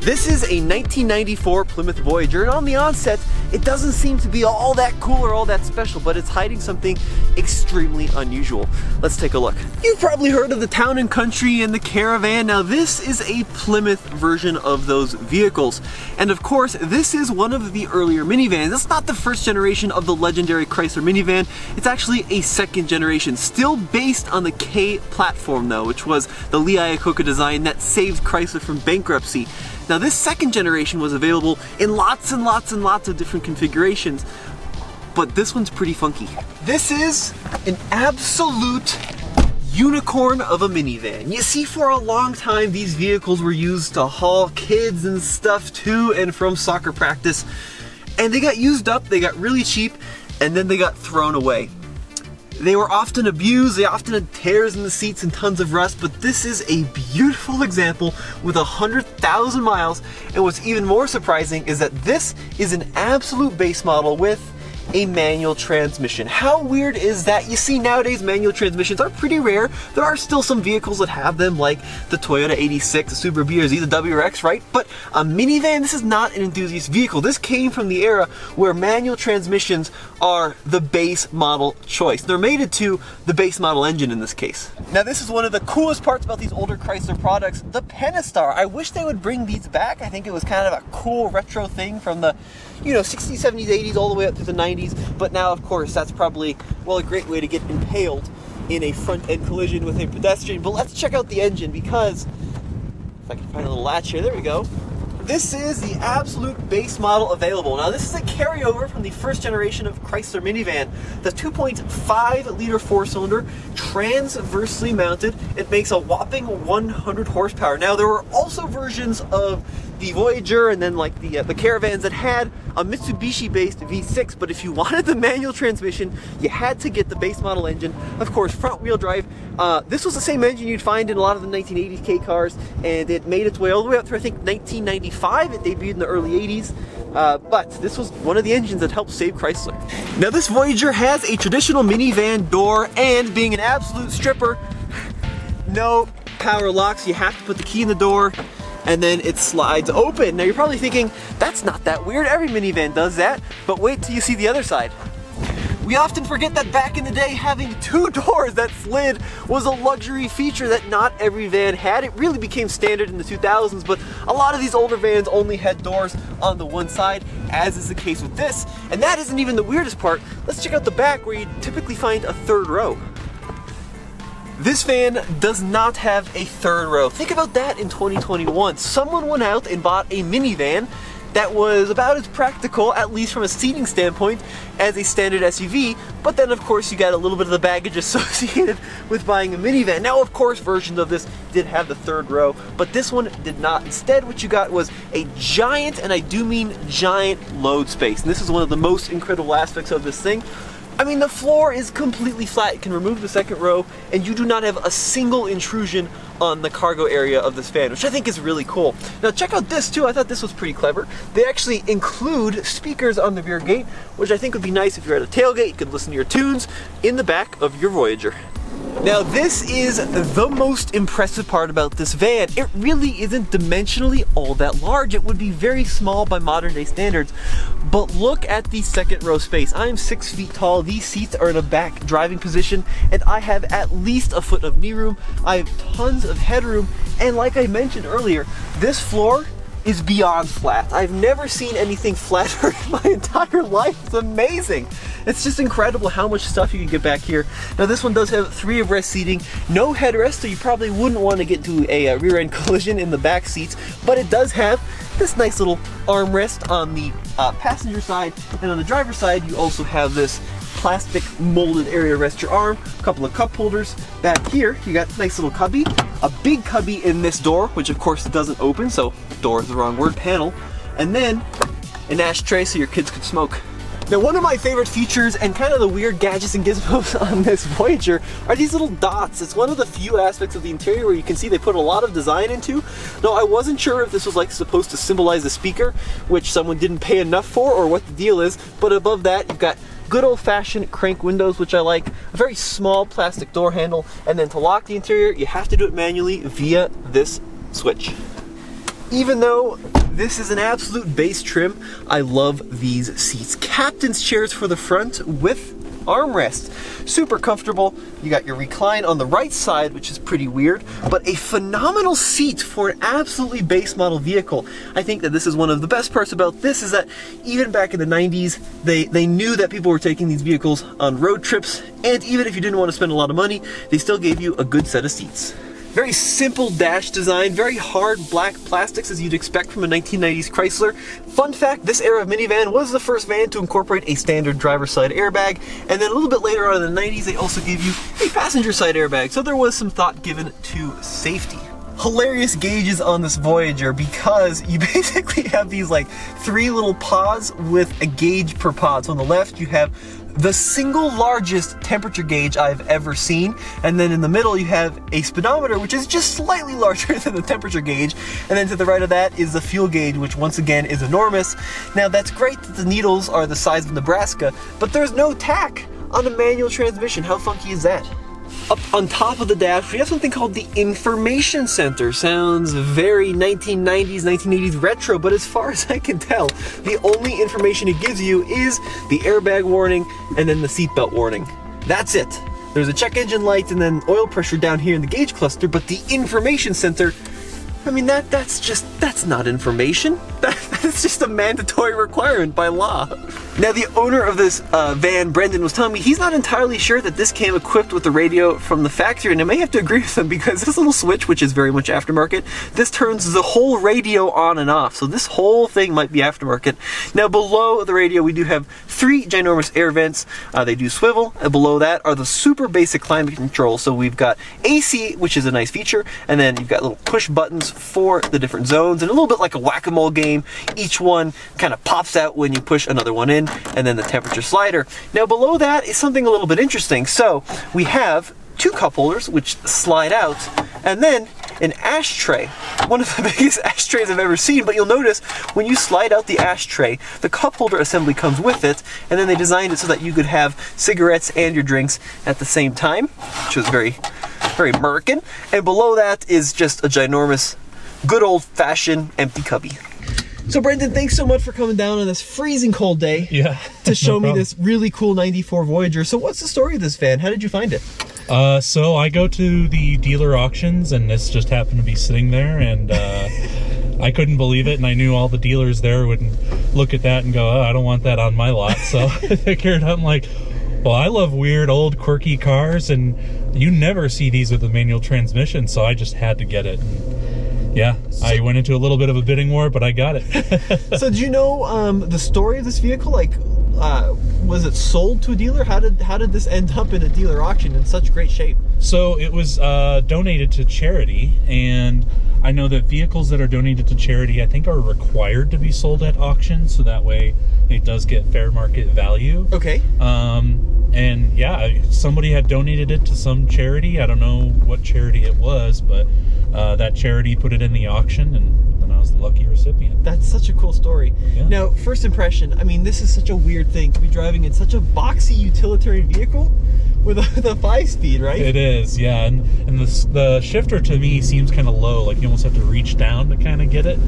This is a 1994 Plymouth Voyager, and on the onset, it doesn't seem to be all that cool or all that special, but it's hiding something extremely unusual. Let's take a look. You've probably heard of the Town & Country and the Caravan. Now this is a Plymouth version of those vehicles. And of course, this is one of the earlier minivans. It's not the first generation of the legendary Chrysler minivan. It's actually a second generation, still based on the K platform though, which was the Lee Iacocca design that saved Chrysler from bankruptcy. Now this second generation was available in lots and lots and lots of different configurations, but this one's pretty funky. This is an absolute unicorn of a minivan. You see, for a long time these vehicles were used to haul kids and stuff to and from soccer practice, and they got used up, they got really cheap, and then they got thrown away. They were often abused, they often had tears in the seats and tons of rust, but this is a beautiful example with 100,000 miles, and what's even more surprising is that this is an absolute base model with a manual transmission. How weird is that? You see, nowadays manual transmissions are pretty rare. There are still some vehicles that have them, like the Toyota 86, the Subaru BRZ, the WRX, right? But a minivan, this is not an enthusiast vehicle. This came from the era where manual transmissions are the base model choice. They're mated to the base model engine in this case. Now this is one of the coolest parts about these older Chrysler products, the Pentastar. I wish they would bring these back. I think it was kind of a cool retro thing from the 60s, 70s, 80s, all the way up to the 90s. But now, of course, that's probably, well, a great way to get impaled in a front-end collision with a pedestrian. But let's check out the engine, because if I can find a little latch here, there we go. This is the absolute base model available. Now this is a carryover from the first generation of Chrysler minivan. The 2.5 liter four-cylinder, transversely mounted. It makes a whopping 100 horsepower. Now there were also versions of the Voyager and then like the Caravans that had a Mitsubishi-based V6, but if you wanted the manual transmission, you had to get the base model engine. Of course, front-wheel drive. This was the same engine you'd find in a lot of the 1980s K cars, and it made its way all the way up through, I think, 1995. It debuted in the early 80s. But this was one of the engines that helped save Chrysler. Now this Voyager has a traditional minivan door, and being an absolute stripper, no power locks. You have to put the key in the door, and then it slides open. Now you're probably thinking, that's not that weird, every minivan does that, but wait till you see the other side. We often forget that back in the day, having two doors that slid was a luxury feature that not every van had. It really became standard in the 2000s, but a lot of these older vans only had doors on the one side, as is the case with this. And that isn't even the weirdest part. Let's check out the back, where you typically find a third row. This van does not have a third row. Think about that in 2021. Someone went out and bought a minivan that was about as practical, at least from a seating standpoint, as a standard SUV, but then of course you got a little bit of the baggage associated with buying a minivan. Now of course versions of this did have the third row, but this one did not. Instead what you got was a giant, and I do mean giant, load space. And this is one of the most incredible aspects of this thing. I mean, the floor is completely flat. You can remove the second row, and you do not have a single intrusion on the cargo area of this van, which I think is really cool. Now check out this too. I thought this was pretty clever. They actually include speakers on the rear gate, which I think would be nice if you're at a tailgate. You could listen to your tunes in the back of your Voyager. Now this is the most impressive part about this van. It really isn't dimensionally all that large. It would be very small by modern day standards, but look at the second row space. I am 6 feet tall. These seats are in a back driving position, and I have at least a foot of knee room. I have tons of headroom, and like I mentioned earlier, this floor is beyond flat. I've never seen anything flatter in my entire life. It's amazing. It's just incredible how much stuff you can get back here. Now this one does have 3 abreast seating, no headrest, so you probably wouldn't want to get into a rear-end collision in the back seats, but it does have this nice little armrest on the passenger side, and on the driver's side you also have this plastic molded area to rest your arm, a couple of cup holders. Back here you got a nice little cubby, a big cubby in this door, which of course doesn't open, so door is the wrong word, panel, and then an ashtray so your kids could smoke. Now one of my favorite features and kind of the weird gadgets and gizmos on this Voyager are these little dots. It's one of the few aspects of the interior where you can see they put a lot of design into. Now I wasn't sure if this was like supposed to symbolize a speaker, which someone didn't pay enough for, or what the deal is, but above that you've got good old-fashioned crank windows, which I like, a very small plastic door handle, and then to lock the interior you have to do it manually via this switch. Even though this is an absolute base trim, I love these seats. Captain's chairs for the front with armrest. Super comfortable. You got your recline on the right side, which is pretty weird, but a phenomenal seat for an absolutely base model vehicle. I think that this is one of the best parts about this, is that even back in the 90s, they knew that people were taking these vehicles on road trips, and even if you didn't want to spend a lot of money, they still gave you a good set of seats. Very simple dash design, very hard black plastics as you'd expect from a 1990s Chrysler. Fun fact, this era of minivan was the first van to incorporate a standard driver's side airbag, and then a little bit later on in the 90s they also gave you a passenger side airbag, so there was some thought given to safety. Hilarious gauges on this Voyager because you basically have these like 3 little pods with a gauge per pod. So on the left you have the single largest temperature gauge I've ever seen, and then in the middle you have a speedometer, which is just slightly larger than the temperature gauge, and then to the right of that is the fuel gauge, which once again is enormous. Now that's great that the needles are the size of Nebraska, but there's no tack on a manual transmission. How funky is that? Up on top of the dash, we have something called the Information Center. Sounds very 1990s, 1980s retro, but as far as I can tell, the only information it gives you is the airbag warning and then the seatbelt warning. That's it. There's a check engine light and then oil pressure down here in the gauge cluster, but the Information Center, I mean, that's not information. That's just a mandatory requirement by law. Now, the owner of this van, Branden, was telling me he's not entirely sure that this came equipped with the radio from the factory, and I may have to agree with him because this little switch, which is very much aftermarket, this turns the whole radio on and off. So this whole thing might be aftermarket. Now, below the radio, we do have 3 ginormous air vents. They do swivel, and below that are the super basic climate control. So we've got AC, which is a nice feature, and then you've got little push buttons for the different zones, and a little bit like a whack-a-mole game. Each one kind of pops out when you push another one in, and then the temperature slider. Now below that is something a little bit interesting. So we have 2 cup holders which slide out, and then an ashtray. One of the biggest ashtrays I've ever seen, but you'll notice when you slide out the ashtray, the cup holder assembly comes with it, and then they designed it so that you could have cigarettes and your drinks at the same time, which was very, very American. And below that is just a ginormous, good old-fashioned empty cubby. So Branden, thanks so much for coming down on this freezing cold day to show me this really cool 94 Voyager. So what's the story of this van? How did you find it? So I go to the dealer auctions, and this just happened to be sitting there, and I couldn't believe it, and I knew all the dealers there would look at that and go, oh, I don't want that on my lot. So I figured, I'm like, well, I love weird, old, quirky cars, and you never see these with a manual transmission, so I just had to get it. Yeah, I went into a little bit of a bidding war, but I got it. So do you know the story of this vehicle? Like, was it sold to a dealer? How did this end up in a dealer auction in such great shape? So it was donated to charity, and I know that vehicles that are donated to charity, I think, are required to be sold at auction, so that way it does get fair market value. Okay. And yeah, somebody had donated it to some charity. I don't know what charity it was, but that charity put it in the auction, and then I was the lucky recipient. That's such a cool story. Yeah. Now, first impression, I mean, this is such a weird thing to be driving in such a boxy utilitarian vehicle with a 5-speed, right? It is, yeah. And the shifter to me seems kind of low, like you almost have to reach down to kind of get it.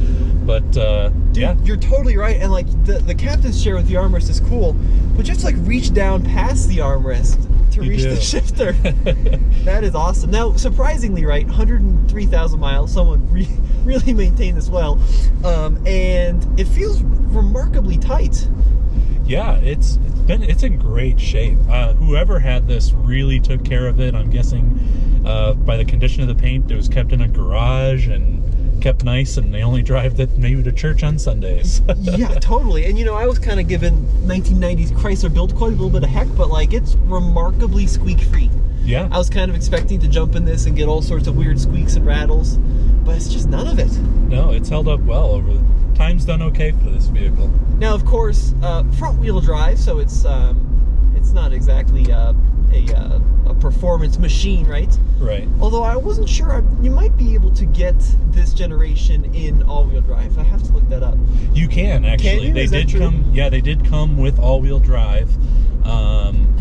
But dude, yeah, you're totally right. And like the captain's chair with the armrest is cool, but just like reach down past the armrest to reach the shifter. That is awesome. Now, surprisingly, right, 103,000 miles. Someone really maintained this well, and it feels remarkably tight. Yeah, it's in great shape. Whoever had this really took care of it. I'm guessing by the condition of the paint, it was kept in a garage and kept nice, and they only drive it maybe to church on Sundays. Yeah, totally. And you know, I was kind of giving 1990s Chrysler build quite a little bit of heck, but like, it's remarkably squeak-free. Yeah. I was kind of expecting to jump in this and get all sorts of weird squeaks and rattles, but it's just none of it. No, it's held up well over the time's done okay for this vehicle. Now, of course, front-wheel drive, so it's not exactly a performance machine, right? Right. Although I wasn't sure, you might be able to get this generation in all-wheel drive. I have to look that up. You can, actually. Can you? They did come with all-wheel drive.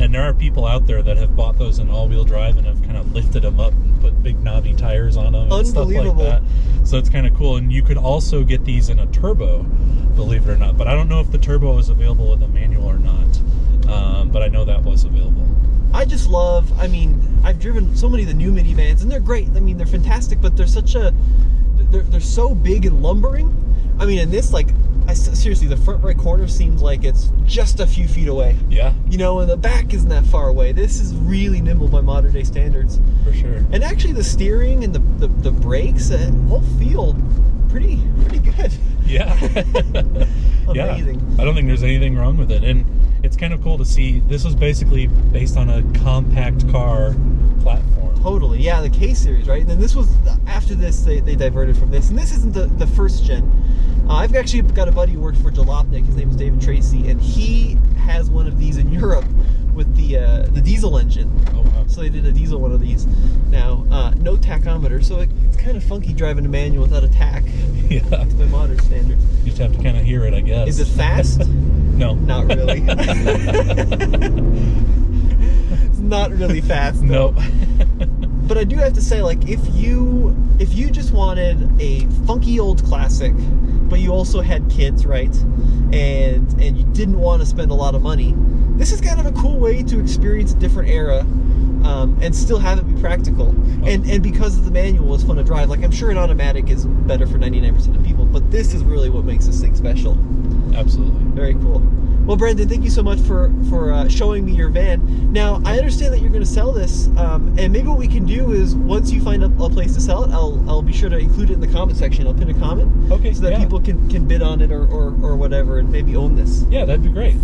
And there are people out there that have bought those in all-wheel drive and have kind of lifted them up and put big knobby tires on them and stuff like that. So it's kind of cool. And you could also get these in a turbo, believe it or not. But I don't know if the turbo is available with a manual or not. But I know that was available. I just love, I mean, I've driven so many of the new minivans, and they're great. I mean, they're fantastic, but they're so big and lumbering. I mean, in this, like, seriously, the front right corner seems like it's just a few feet away. Yeah. You know, and the back isn't that far away. This is really nimble by modern day standards. For sure. And actually, the steering and the brakes all feel pretty good. Yeah. Amazing. Yeah. I don't think there's anything wrong with it. And it's kind of cool to see. This was basically based on a compact car platform. Totally. Yeah, the K series, right? And then this was, after this, they diverted from this. And this isn't the first gen. I've actually got a buddy who worked for Jalopnik. His name is David Tracy, and he has one of these in Europe with the diesel engine. Oh, wow. So they did a diesel one of these. Now, no tachometer, so it's kind of funky driving a manual without a tach. Yeah. By modern standards. You just have to kind of hear it, I guess. Is it fast? No. Not really. It's not really fast, though. Nope. But I do have to say, like, if you just wanted a funky old classic, but you also had kids, right, and you didn't want to spend a lot of money, this is kind of a cool way to experience a different era, and still have it be practical. And because of the manual, it's fun to drive. Like, I'm sure an automatic is better for 99% of people, but this is really what makes this thing special. Absolutely. Very cool. Well, Branden, thank you so much for showing me your van. Now, I understand that you're going to sell this, and maybe what we can do is, once you find a place to sell it, I'll be sure to include it in the comment section. I'll pin a comment, okay, so that people can bid on it or whatever, and maybe own this. Yeah, that'd be great.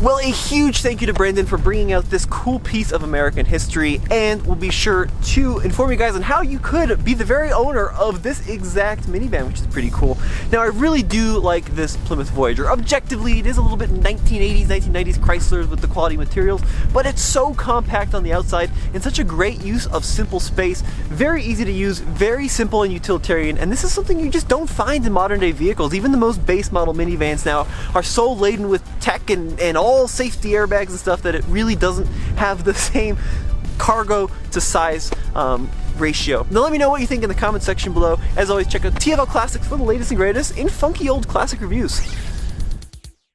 Well, a huge thank you to Branden for bringing out this cool piece of American history, and we'll be sure to inform you guys on how you could be the very owner of this exact minivan, which is pretty cool. Now, I really do like this Plymouth Voyager. Objectively, it is a little bit 1980s, 1990s Chrysler with the quality materials, but it's so compact on the outside and such a great use of simple space. Very easy to use, very simple and utilitarian, and this is something you just don't find in modern day vehicles. Even the most base model minivans now are so laden with tech and all safety airbags and stuff that it really doesn't have the same cargo to size ratio. Now let me know what you think in the comment section below. As always, check out TFL Classics for the latest and greatest in funky old classic reviews.